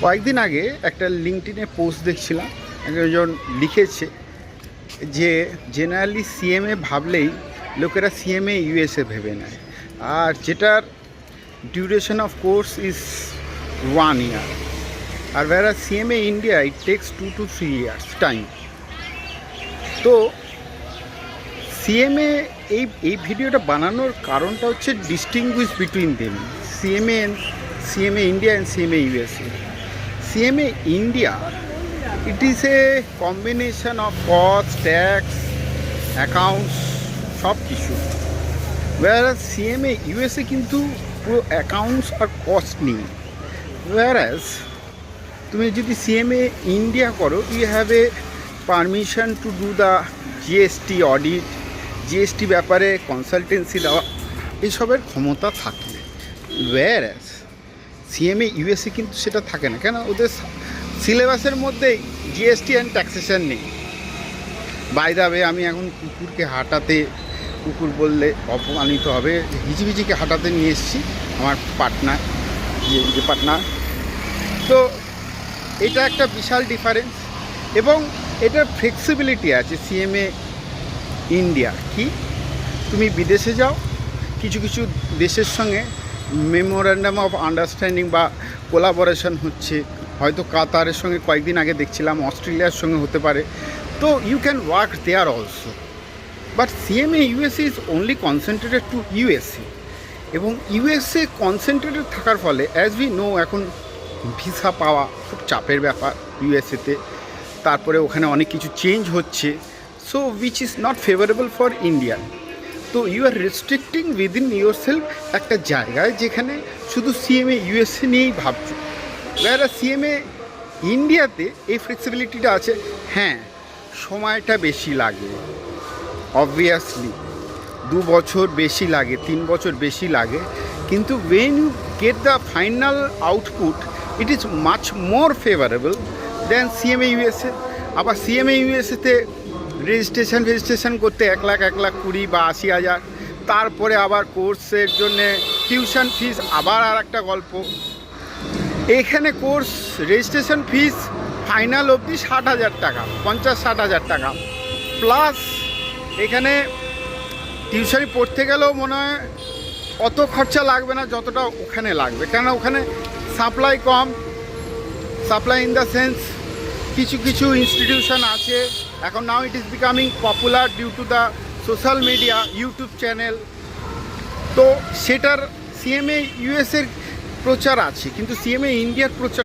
কয়েকদিন আগে একটা লিঙ্কডইনে পোস্ট দেখছিলাম, একজন লিখেছে যে জেনারেলি সিএমএ ভাবলেই লোকেরা সিএমএ ইউএসএ ভেবে নেয়, আর যেটার duration of course is 1 year, আর যারা CMA India it takes 2 to 3 years time. তো সিএমএ এই ভিডিওটা বানানোর কারণটা হচ্ছে distinguish between them, CMA India and CMA USA. CMA India, it is a combination of cost, tax, accounts, সব কিছু, whereas CMA USA কিন্তু পুরো অ্যাকাউন্টস আর কস্ট নেই। whereas তুমি যদি CMA India করো, you have a permission to do the GST audit, GST ব্যাপারে কনসালটেন্সি দেওয়া, এসবের ক্ষমতা থাকে। whereas সিএমএ ইউএসএ কিন্তু সেটা থাকে না, কেন ওদের সিলেবাসের মধ্যেই জিএসটি অ্যান্ড ট্যাক্সেশন নেই। বাই দ্য ওয়ে, আমি এখন কুকুরকে হাঁটাতে, কুকুর বললে অপমানিত হবে, হিজিবিজিকে হাঁটাতে নিয়ে এসেছি আমার পার্টনার, যে পার্টনার। তো এটা একটা বিশাল ডিফারেন্স, এবং এটার ফ্লেক্সিবিলিটি আছে সিএমএ ইন্ডিয়া। কি তুমি বিদেশে যাও, কিছু কিছু দেশের সঙ্গে মেমোরেন্ডাম অফ আন্ডারস্ট্যান্ডিং বা কোলাবোরেশন হচ্ছে, হয়তো কাতারের সঙ্গে কয়েকদিন আগে দেখছিলাম, অস্ট্রেলিয়ার সঙ্গে হতে পারে। তো you can work there also, but CMA USA is only concentrated to USA, এবং ইউএসএ কনসেন্ট্রেটেড থাকার ফলে অ্যাজ উই নো এখন ভিসা পাওয়া খুব চাপের ব্যাপার ইউএসএতে। তারপরে ওখানে অনেক কিছু চেঞ্জ হচ্ছে, so which is not favourable for Indian. তো you are restricting within yourself একটা জায়গায় যেখানে শুধু সিএমএ ইউএসএ নিয়েই ভাবছো। যারা সিএমএ ইন্ডিয়াতে এই ফ্লেক্সিবিলিটিটা আছে। হ্যাঁ, সময়টা বেশি লাগে, অবভিয়াসলি 2 বছর বেশি লাগে, 3 বছর বেশি লাগে, কিন্তু when you get the final output it is much more favourable than CMA USA. আবার সিএমএ ইউএসএতে রেজিস্ট্রেশন করতে 1 লাখ 20 বা 80,000, তারপরে আবার কোর্সের জন্যে টিউশন ফিস আবার আর একটা গল্প। এখানে কোর্স রেজিস্ট্রেশন ফিস ফাইনাল অবধি 60,000 টাকা, 50-60,000 টাকা, প্লাস এখানে টিউশনি পড়তে গেলেও মনে হয় অত খরচা লাগবে না যতটা ওখানে লাগবে, কেন ওখানে সাপ্লাই কম। সাপ্লাই ইন দ্য সেন্স কিছু কিছু ইনস্টিটিউশন আছে এখন, now it is becoming popular due to the social media, YouTube channel. তো সেটার সিএমএ ইউএসএর প্রচার আছে, কিন্তু সিএমএ ইন্ডিয়ার প্রচার